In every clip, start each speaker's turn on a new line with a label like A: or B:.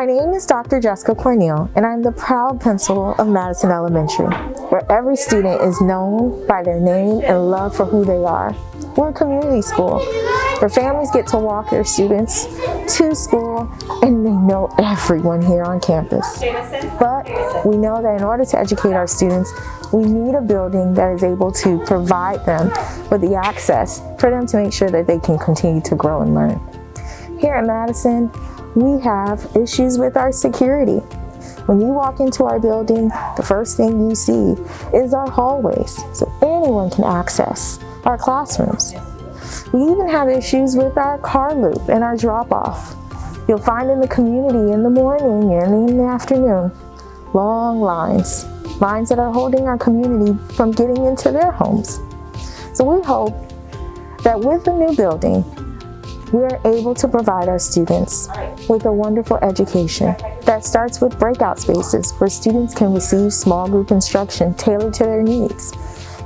A: My name is Dr. Jessica Cornell, and I'm the proud principal of Madison Elementary, where every student is known by their name and loved for who they are. We're a community school where families get to walk their students to school and they know everyone here on campus. But we know that in order to educate our students, we need a building that is able to provide them with the access for them to make sure that they can continue to grow and learn. Here at Madison, we have issues with our security. When you walk into our building, the first thing you see is our hallways, so anyone can access our classrooms. We even have issues with our car loop and our drop-off. You'll find in the community in the morning and in the afternoon, long lines that are holding our community from getting into their homes. So we hope that with the new building, we're able to provide our students with a wonderful education that starts with breakout spaces where students can receive small group instruction tailored to their needs.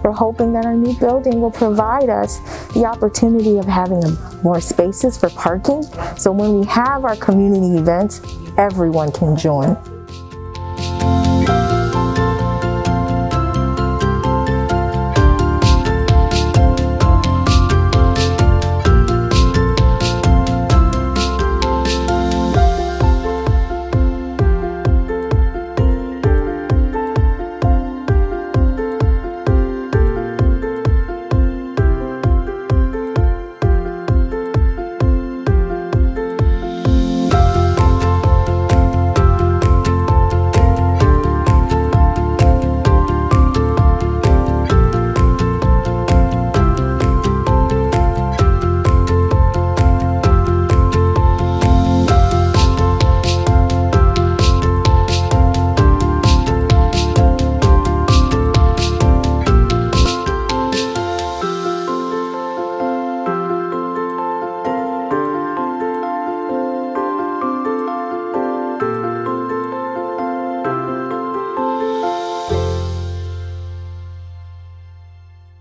A: We're hoping that our new building will provide us the opportunity of having more spaces for parking, so when we have our community events, everyone can join.